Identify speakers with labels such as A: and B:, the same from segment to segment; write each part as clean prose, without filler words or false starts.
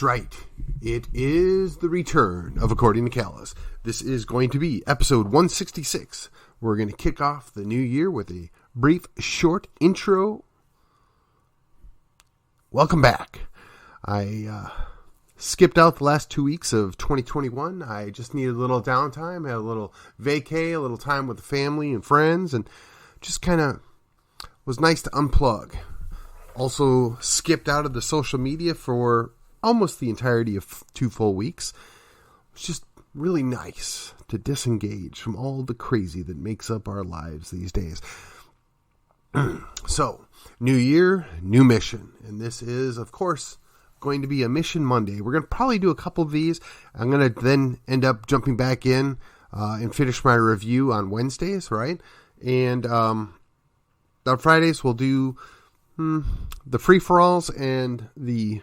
A: right. It is the return of According to Callus. This is going to be episode 166. We're going to kick off the new year with a brief, short intro. Welcome back. I skipped out the last 2 weeks of 2021. I just needed a little downtime, had a little vacay, a little time with the family and friends, and just kind of was nice to unplug. Also skipped out of the social media for almost the entirety of 2 full weeks. It's just really nice to disengage from all the crazy that makes up our lives these days. So, new year, new mission. And this is, of course, going to be a Mission Monday. We're going to probably do a couple of these. I'm going to then end up jumping back in and finish my review on Wednesdays, right? And on Fridays, we'll do the free-for-alls and the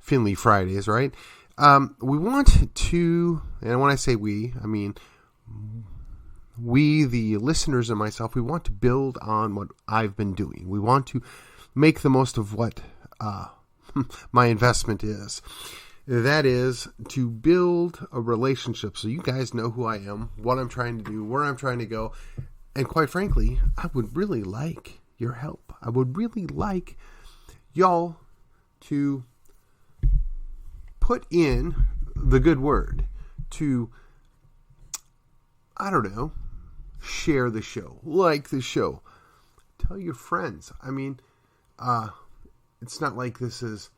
A: Finley Fridays, right? We want to, and when I say we, I mean we, the listeners and myself, we want to build on what I've been doing. We want to make the most of what my investment is. That is to build a relationship so you guys know who I am, what I'm trying to do, where I'm trying to go. And quite frankly, I would really like your help. I would really like y'all to put in the good word, to, I don't know, share the show, like the show, tell your friends. I mean, it's not like this is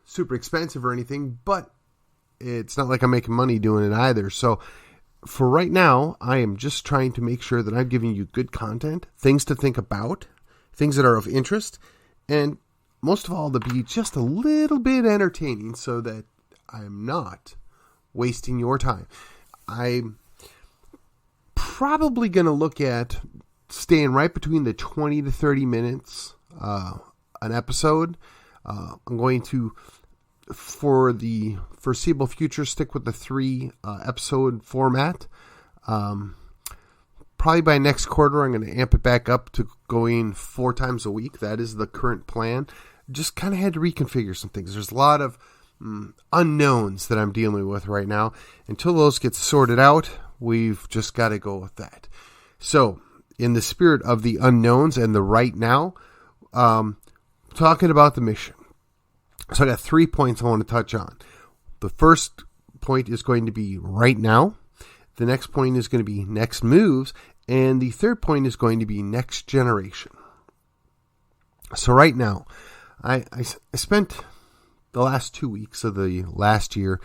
A: super expensive or anything, but it's not like I'm making money doing it either. So for right now, I am just trying to make sure that I'm giving you good content, things to think about, things that are of interest, and most of all, to be just a little bit entertaining so that I'm not wasting your time. I'm probably going to look at staying right between the 20 to 30 minutes an episode. I'm going to, for the foreseeable future, stick with the 3 episode format. Probably by next quarter, I'm going to amp it back up to going 4 times a week. That is the current plan. Just kind of had to reconfigure some things. There's a lot of unknowns that I'm dealing with right now. Until those get sorted out, we've just got to go with that. So, in the spirit of the unknowns and the right now, talking about the mission. So I got 3 points I want to touch on. The first point is going to be right now. The next point is going to be next moves. And the third point is going to be next generation. So right now, I spent the last 2 weeks of the last year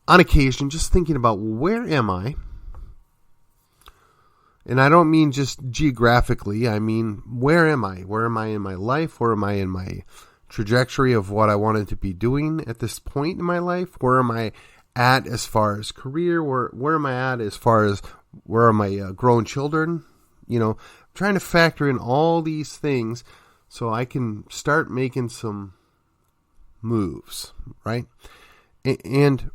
A: on occasion just thinking about, where am I? And I don't mean just geographically. I mean, where am I? Where am I in my life? Where am I in my trajectory of what I wanted to be doing at this point in my life? Where am I at as far as career? Where am I at as far as where are my grown children? You know, I'm trying to factor in all these things so I can start making some moves, right? And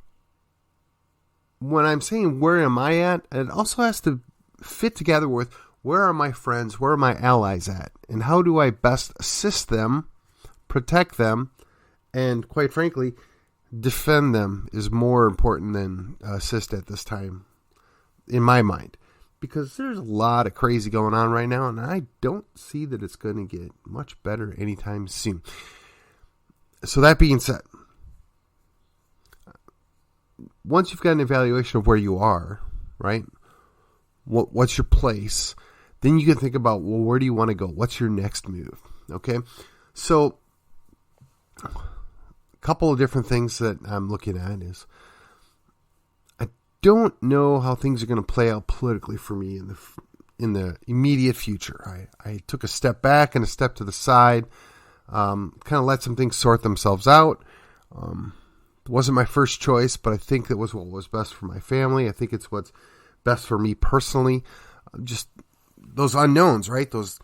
A: when I'm saying where am I at, it also has to fit together with where are my friends, where are my allies at, and how do I best assist them, protect them, and quite frankly, defend them is more important than assist at this time, in my mind. Because there's a lot of crazy going on right now, and I don't see that it's going to get much better anytime soon. So that being said, once you've got an evaluation of where you are, right, what's your place, then you can think about, well, where do you want to go? What's your next move? Okay, so a couple of different things that I'm looking at is, I don't know how things are going to play out politically for me in the immediate future. I took a step back and a step to the side, kind of let some things sort themselves out. It wasn't my first choice, but I think that was what was best for my family. I think it's what's best for me personally. Just those unknowns, right? Those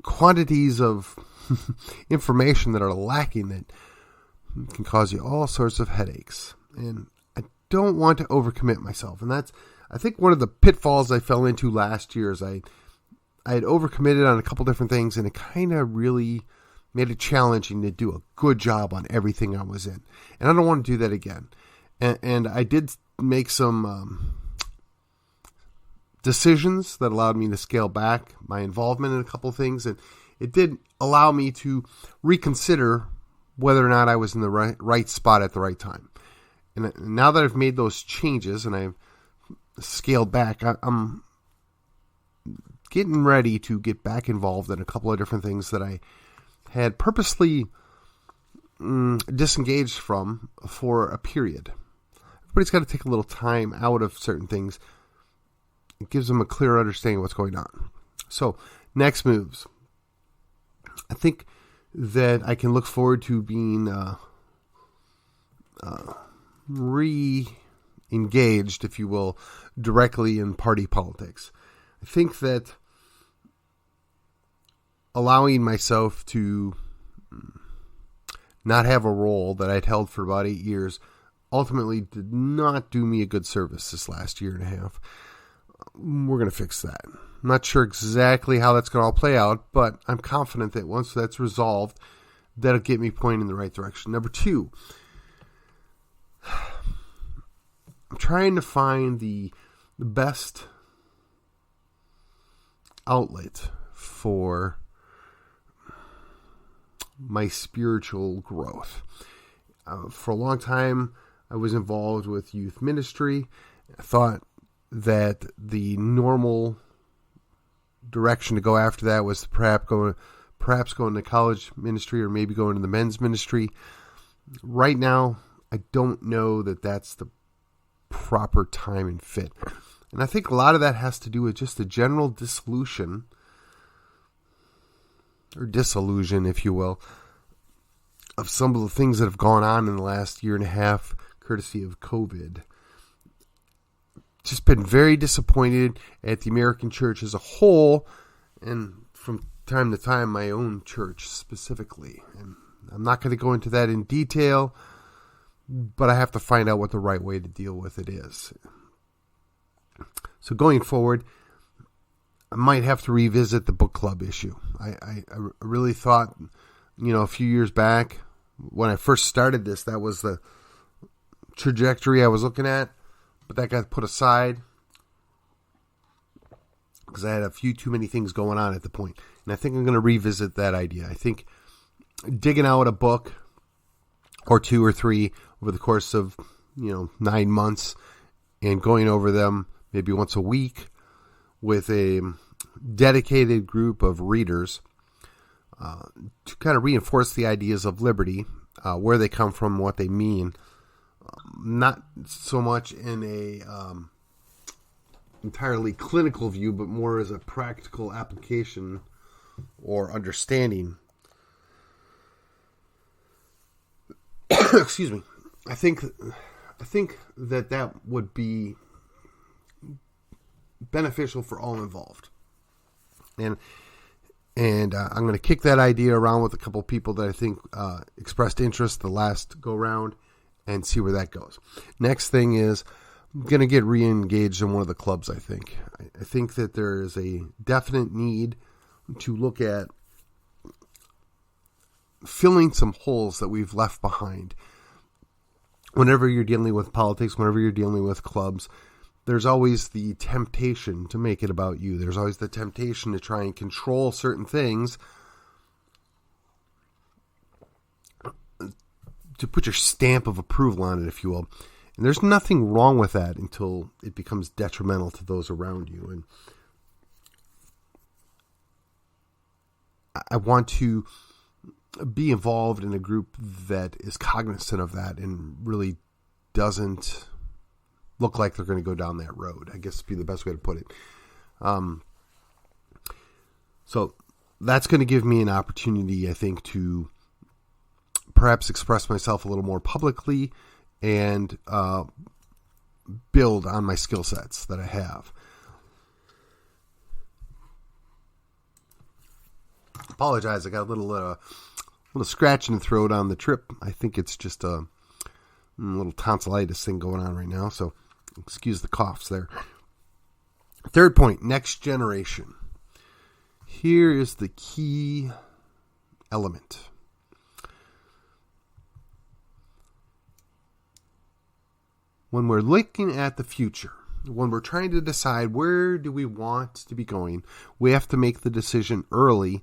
A: quantities of information that are lacking that can cause you all sorts of headaches. And I don't want to overcommit myself. And that's, I think, one of the pitfalls I fell into last year is I had overcommitted on a couple different things, and it kind of really made it challenging to do a good job on everything I was in. And I don't want to do that again. And I did make some decisions that allowed me to scale back my involvement in a couple of things. And it did allow me to reconsider whether or not I was in the right spot at the right time. And now that I've made those changes and I've scaled back, I'm getting ready to get back involved in a couple of different things that I had purposely disengaged from for a period. Everybody's got to take a little time out of certain things. It gives them a clearer understanding of what's going on. So, next moves. I think that I can look forward to being re-engaged, if you will, directly in party politics. I think that allowing myself to not have a role that I'd held for about 8 years ultimately did not do me a good service this last year and a half. We're going to fix that. I'm not sure exactly how that's going to all play out, but I'm confident that once that's resolved, that'll get me pointing in the right direction. Number 2, I'm trying to find the best outlet for my spiritual growth. For a long time, I was involved with youth ministry. I thought that the normal direction to go after that was perhaps going to college ministry or maybe going to the men's ministry. Right now, I don't know that that's the proper time and fit. And I think a lot of that has to do with just the general disillusion, if you will, of some of the things that have gone on in the last year and a half, courtesy of COVID. Just been very disappointed at the American church as a whole, and from time to time, my own church specifically. And I'm not going to go into that in detail, but I have to find out what the right way to deal with it is. So going forward, I might have to revisit the book club issue. I really thought, a few years back when I first started this, that was the trajectory I was looking at, but that got put aside because I had a few too many things going on at the point. And I think I'm going to revisit that idea. I think digging out a book or 2 or 3 over the course of, 9 months and going over them maybe once a week with a dedicated group of readers to kind of reinforce the ideas of liberty, where they come from, what they mean, not so much in a entirely clinical view, but more as a practical application or understanding. Excuse me. I think that would be beneficial for all involved. And I'm going to kick that idea around with a couple people that I think expressed interest the last go round and see where that goes. Next thing is I'm going to get re-engaged in one of the clubs, I think. I think that there is a definite need to look at filling some holes that we've left behind. Whenever you're dealing with politics, whenever you're dealing with clubs, there's always the temptation to make it about you. There's always the temptation to try and control certain things, to put your stamp of approval on it, if you will. And there's nothing wrong with that until it becomes detrimental to those around you. And I want to be involved in a group that is cognizant of that and really doesn't look like they're going to go down that road, I guess would be the best way to put it. So that's going to give me an opportunity, I think, to perhaps express myself a little more publicly and build on my skill sets that I have. Apologize, I got a little scratch in the throat on the trip. I think it's just a little tonsillitis thing going on right now, so excuse the coughs there. Third point, next generation. Here is the key element. When we're looking at the future, when we're trying to decide where do we want to be going, we have to make the decision early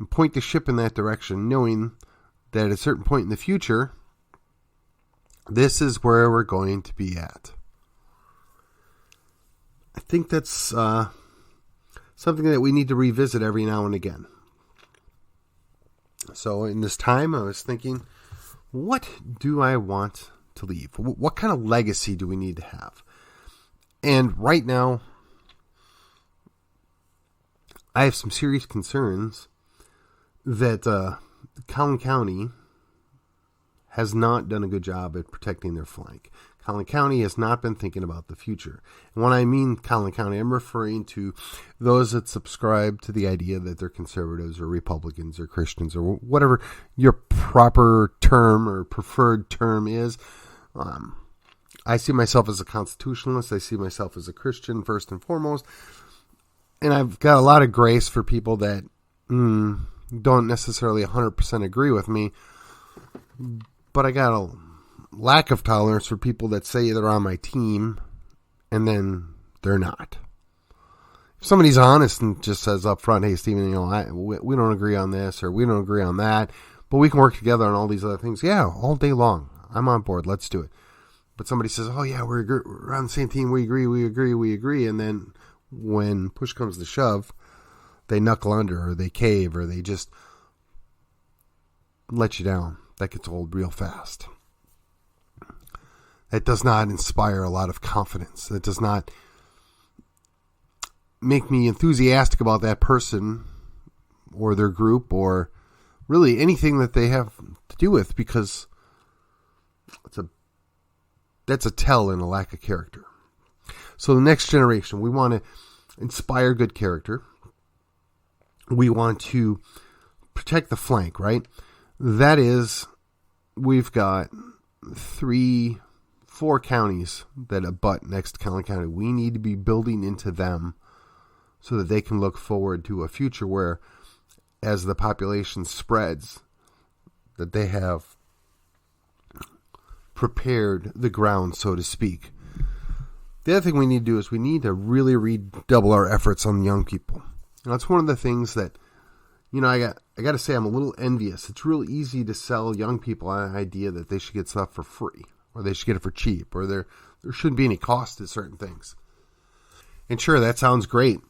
A: and point the ship in that direction, knowing that at a certain point in the future, this is where we're going to be at. I think that's something that we need to revisit every now and again. So in this time, I was thinking, what do I want to leave? What kind of legacy do we need to have? And right now, I have some serious concerns that Collin County has not done a good job at protecting their flank. Collin County has not been thinking about the future. And when I mean Collin County, I'm referring to those that subscribe to the idea that they're conservatives or Republicans or Christians or whatever your proper term or preferred term is. I see myself as a constitutionalist. I see myself as a Christian first and foremost. And I've got a lot of grace for people that don't necessarily 100% agree with me. But I got a lack of tolerance for people that say they're on my team and then they're not. If somebody's honest and just says up front, hey, Stephen, we don't agree on this or we don't agree on that, but we can work together on all these other things. Yeah, all day long. I'm on board. Let's do it. But somebody says, oh, yeah, we're on the same team. We agree. And then when push comes to shove, they knuckle under or they cave or they just let you down. That gets old real fast. That does not inspire a lot of confidence. That does not make me enthusiastic about that person or their group or really anything that they have to do with, because that's a tell in a lack of character. So the next generation, we want to inspire good character. We want to protect the flank, right? That is, we've got 3-4 counties that abut next to Collin County. We need to be building into them so that they can look forward to a future where, as the population spreads, that they have prepared the ground, so to speak. The other thing we need to do is we need to really redouble our efforts on young people. And that's one of the things that, I got to say I'm a little envious. It's real easy to sell young people an idea that they should get stuff for free, or they should get it for cheap, or there shouldn't be any cost to certain things. And sure, that sounds great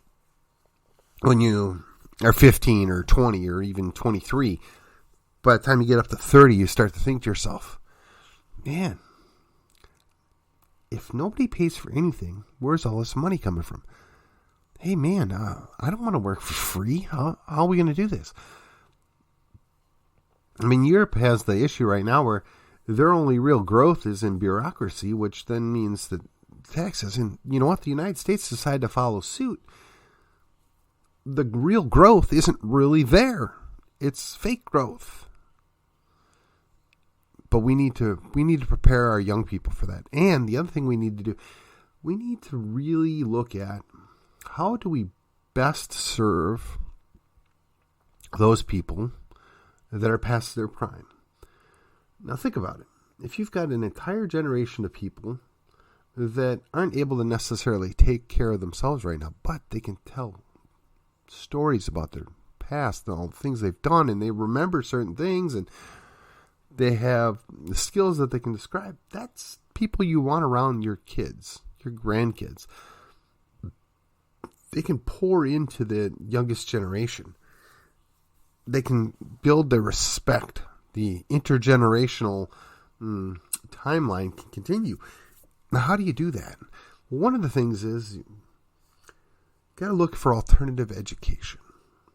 A: when you are 15 or 20 or even 23. By the time you get up to 30, you start to think to yourself, man, if nobody pays for anything, where's all this money coming from? Hey, man, I don't want to work for free. How are we going to do this? I mean, Europe has the issue right now where their only real growth is in bureaucracy, which then means that taxes. And you know what? The United States decided to follow suit. The real growth isn't really there. It's fake growth. But we need to prepare our young people for that. And the other thing we need to do, we need to really look at how do we best serve those people that are past their prime. Now think about it. If you've got an entire generation of people that aren't able to necessarily take care of themselves right now, but they can tell stories about their past and all the things they've done, and they remember certain things, and they have the skills that they can describe, that's people you want around your kids, your grandkids. They can pour into the youngest generation. They can build their respect. The intergenerational timeline can continue. Now, how do you do that? Well, one of the things is you got to look for alternative education.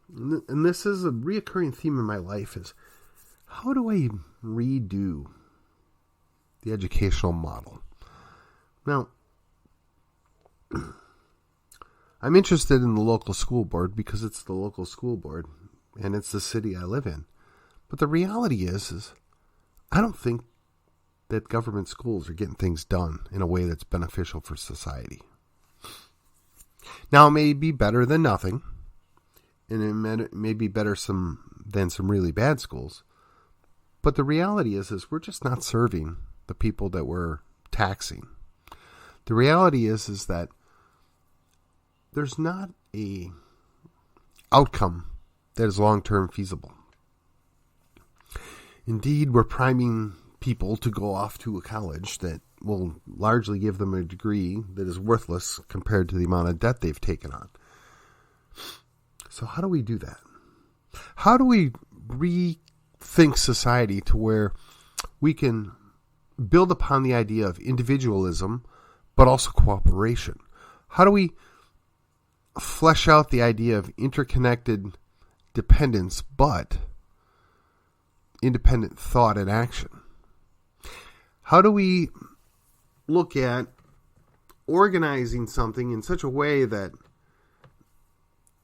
A: And this is a reoccurring theme in my life is, how do I redo the educational model? Now, I'm interested in the local school board because it's the local school board and it's the city I live in. But the reality is I don't think that government schools are getting things done in a way that's beneficial for society. Now, it may be better than nothing, and it may be better than some really bad schools. But the reality is we're just not serving the people that we're taxing. The reality is that there's not a outcome that is long-term feasible. Indeed, we're priming people to go off to a college that will largely give them a degree that is worthless compared to the amount of debt they've taken on. So how do we do that? How do we rethink society to where we can build upon the idea of individualism, but also cooperation? How do we flesh out the idea of interconnected dependence, but independent thought and action? How do we look at organizing something in such a way that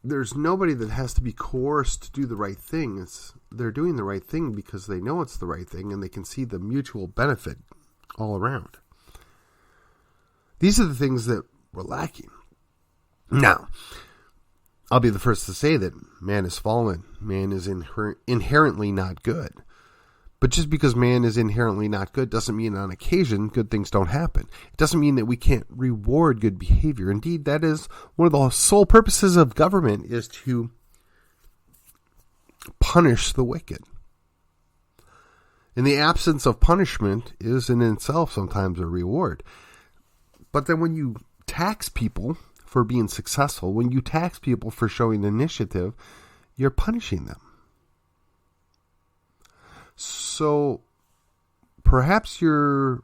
A: there's nobody that has to be coerced to do the right thing? They're doing the right thing because they know it's the right thing and they can see the mutual benefit all around. These are the things that we're lacking. Now, I'll be the first to say that man is fallen. Man is inherently not good. But just because man is inherently not good doesn't mean on occasion good things don't happen. It doesn't mean that we can't reward good behavior. Indeed, that is one of the sole purposes of government, is to punish the wicked. And the absence of punishment is in itself sometimes a reward. But then when you tax people for being successful, when you tax people for showing initiative, you're punishing them. So perhaps you're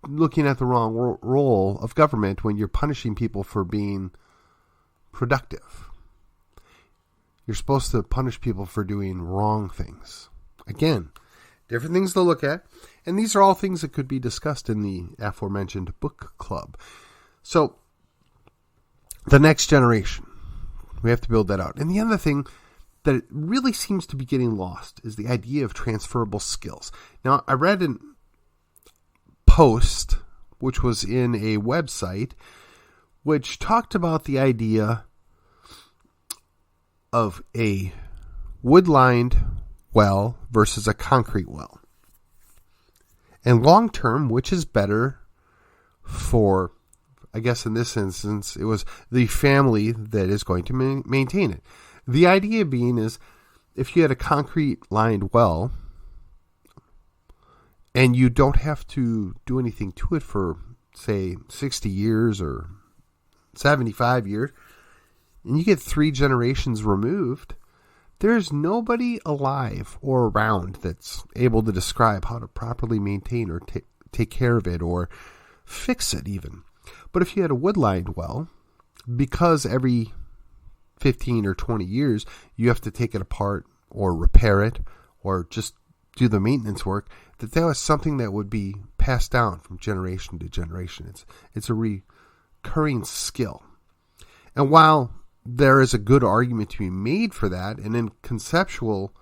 A: looking at the wrong role of government when you're punishing people for being productive. You're supposed to punish people for doing wrong things. Again, different things to look at. And these are all things that could be discussed in the aforementioned book club. So, the next generation, we have to build that out. And the other thing that really seems to be getting lost is the idea of transferable skills. Now, I read a post, which was in a website, which talked about the idea of a wood-lined well versus a concrete well. And long-term, which is better for, I guess in this instance, it was the family that is going to maintain it. The idea being is, if you had a concrete-lined well, and you don't have to do anything to it for, say, 60 years or 75 years, and you get 3 generations removed, there's nobody alive or around that's able to describe how to properly maintain or take care of it or fix it even. But if you had a wood-lined well, because every 15 or 20 years you have to take it apart or repair it or just do the maintenance work, that was something that would be passed down from generation to generation. It's a recurring skill. And while there is a good argument to be made for that, and in conceptual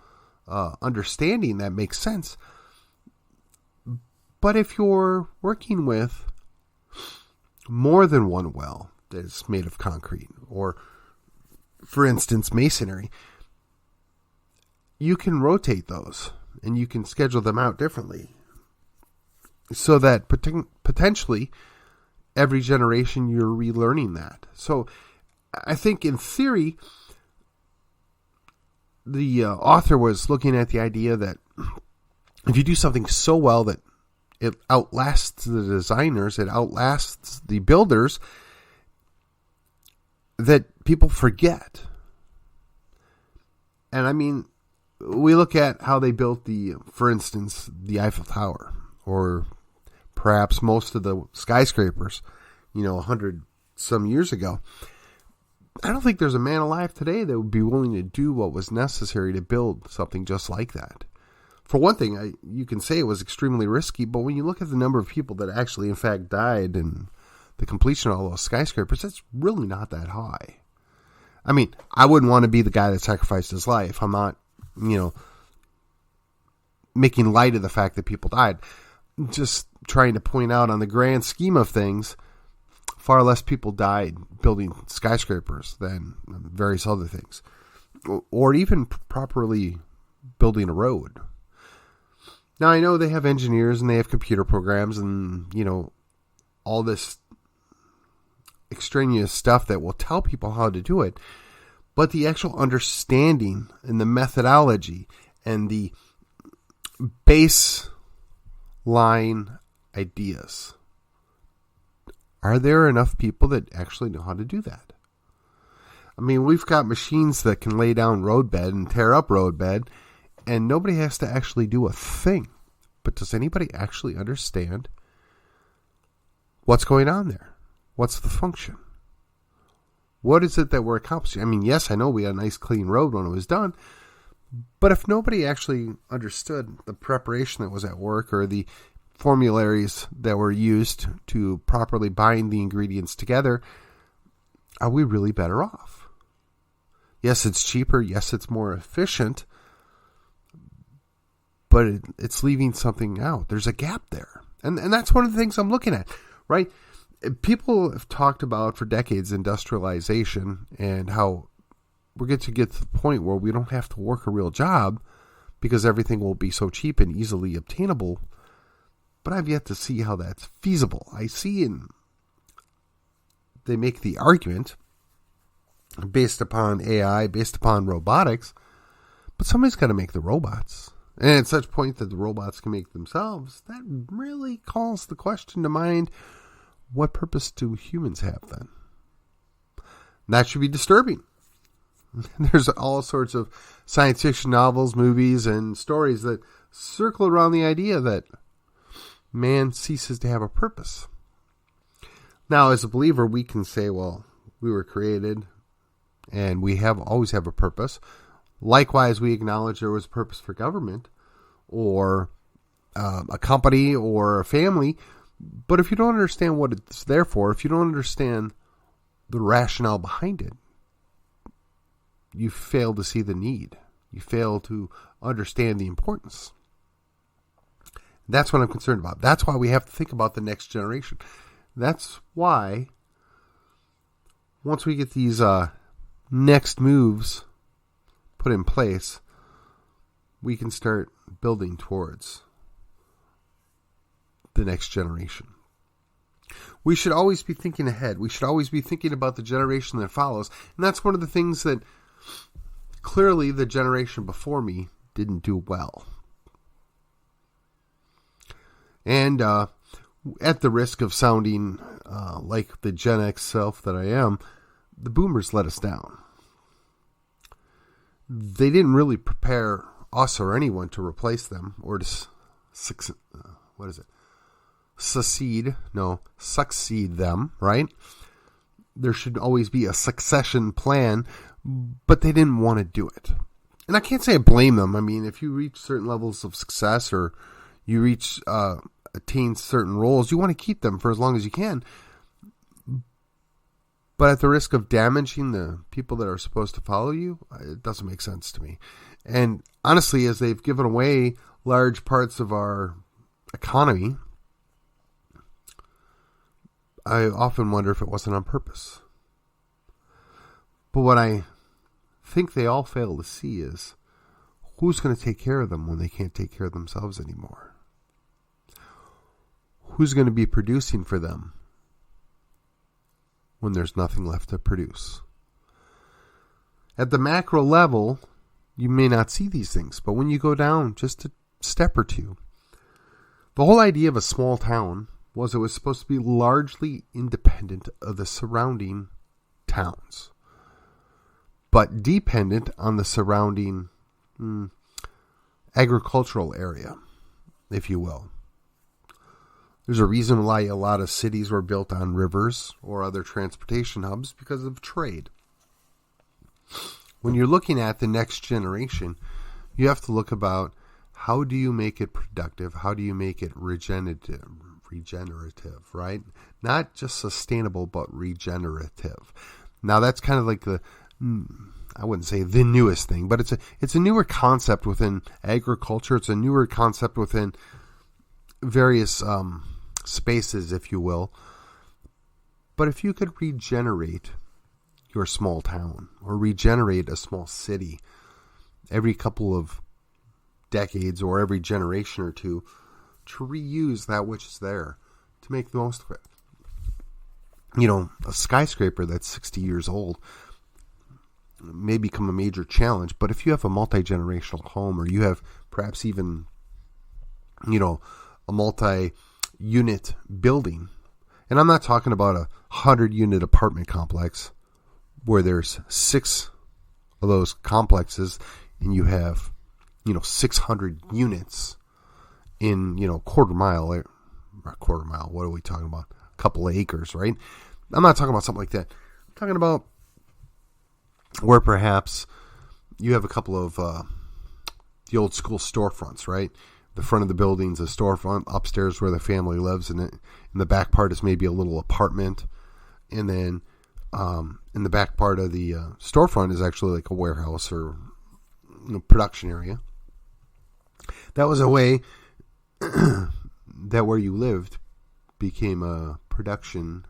A: understanding that makes sense, but if you're working with more than one well that is made of concrete, or for instance masonry, you can rotate those and you can schedule them out differently so that potentially every generation you're relearning that. So I think in theory, the author was looking at the idea that if you do something so well that it outlasts the designers, it outlasts the builders, that people forget. And I mean, we look at how they built for instance, the Eiffel Tower, or perhaps most of the skyscrapers, 100 some years ago. I don't think there's a man alive today that would be willing to do what was necessary to build something just like that. For one thing, you can say it was extremely risky, but when you look at the number of people that actually, in fact, died in the completion of all those skyscrapers, that's really not that high. I mean, I wouldn't want to be the guy that sacrificed his life. I'm not, making light of the fact that people died. Just trying to point out, on the grand scheme of things, far less people died building skyscrapers than various other things, or even properly building a road. Now, I know they have engineers and they have computer programs and, all this extraneous stuff that will tell people how to do it. But the actual understanding and the methodology and the baseline ideas, are there enough people that actually know how to do that? I mean, we've got machines that can lay down roadbed and tear up roadbed, and nobody has to actually do a thing. But does anybody actually understand what's going on there? What's the function? What is it that we're accomplishing? I mean, yes, I know we had a nice clean road when it was done, but if nobody actually understood the preparation that was at work or the formularies that were used to properly bind the ingredients together, are we really better off? Yes, it's cheaper. Yes, it's more efficient, but it's leaving something out. There's a gap there. And that's one of the things I'm looking at, right? People have talked about for decades industrialization and how we're going to get to the point where we don't have to work a real job because everything will be so cheap and easily obtainable. But I've yet to see how that's feasible. I see they make the argument based upon AI, based upon robotics, but somebody's got to make the robots. And at such point that the robots can make themselves, that really calls the question to mind, what purpose do humans have then? That should be disturbing. There's all sorts of science fiction novels, movies, and stories that circle around the idea that man ceases to have a purpose. Now, as a believer, we can say, well, we were created and we always have a purpose. Likewise, we acknowledge there was a purpose for government or a company or a family. But if you don't understand what it's there for, if you don't understand the rationale behind it, you fail to see the need. You fail to understand the importance. That's what I'm concerned about. That's why we have to think about the next generation. That's why once we get these next moves put in place, we can start building towards the next generation. We should always be thinking ahead. We should always be thinking about the generation that follows. And that's one of the things that clearly the generation before me didn't do well. And at the risk of sounding like the Gen X self that I am, the boomers let us down. They didn't really prepare us or anyone to replace them or to succeed them, right? There should always be a succession plan, but they didn't want to do it. And I can't say I blame them. I mean, if you reach certain levels of success or you attain certain roles, you want to keep them for as long as you can. But at the risk of damaging the people that are supposed to follow you, it doesn't make sense to me. And honestly, as they've given away large parts of our economy, I often wonder if it wasn't on purpose. But what I think they all fail to see is who's going to take care of them when they can't take care of themselves anymore? Who's going to be producing for them when there's nothing left to produce? At the macro level, you may not see these things, but when you go down just a step or two, the whole idea of a small town was it was supposed to be largely independent of the surrounding towns, but dependent on the surrounding agricultural area, if you will. There's a reason why a lot of cities were built on rivers or other transportation hubs because of trade. When you're looking at the next generation, you have to look about how do you make it productive? How do you make it regenerative, right? Not just sustainable, but regenerative. Now that's kind of like I wouldn't say the newest thing, but it's a newer concept within agriculture. It's a newer concept within various spaces, if you will. But if you could regenerate your small town or regenerate a small city every couple of decades or every generation or two to reuse that which is there to make the most of it. You know, a skyscraper that's 60 years old may become a major challenge, but if you have a multi-generational home, or you have perhaps even, you know, a multi-unit building, and I'm not talking about a 100-unit apartment complex where there's 6 of those complexes and you have, you know, 600 units in, you know, quarter mile, what are we talking about? A couple of acres, right? I'm not talking about something like that. I'm talking about where perhaps you have a couple of the old school storefronts, right? The front of the building's a storefront, upstairs where the family lives, and in the back part is maybe a little apartment, and then in the back part of the storefront is actually like a warehouse or, you know, production area. That was a way that where you lived became a production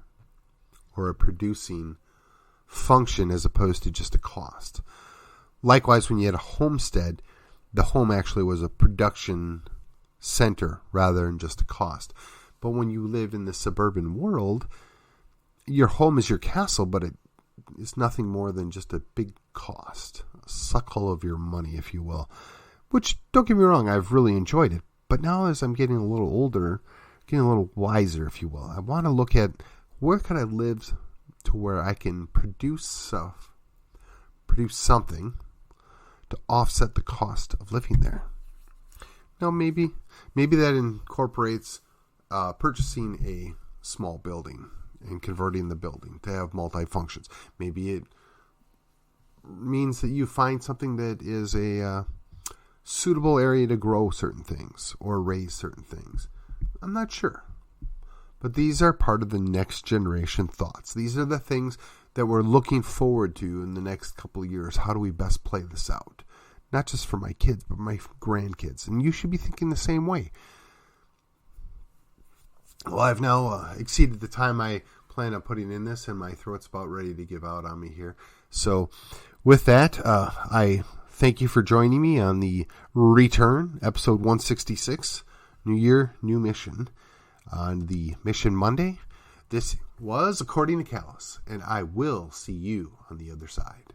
A: or a producing function as opposed to just a cost. Likewise, when you had a homestead, the home actually was a production center rather than just a cost. But when you lived in the suburban world, your home is your castle, but it is nothing more than just a big cost, a suckle of your money, if you will. Which, don't get me wrong, I've really enjoyed it. But now as I'm getting a little older, getting a little wiser, if you will, I want to look at where can I live to where I can produce something to offset the cost of living there. Now, maybe that incorporates purchasing a small building and converting the building to have multi-functions. Maybe it means that you find something that is a suitable area to grow certain things or raise certain things. I'm not sure. But these are part of the next generation thoughts. These are the things that we're looking forward to in the next couple of years. How do we best play this out? Not just for my kids, but my grandkids. And you should be thinking the same way. Well, I've now exceeded the time I plan on putting in this, and my throat's about ready to give out on me here. So with that, I thank you for joining me on the return, episode 166, New Year, New Mission. On the Mission Monday, this was According to Callus, and I will see you on the other side.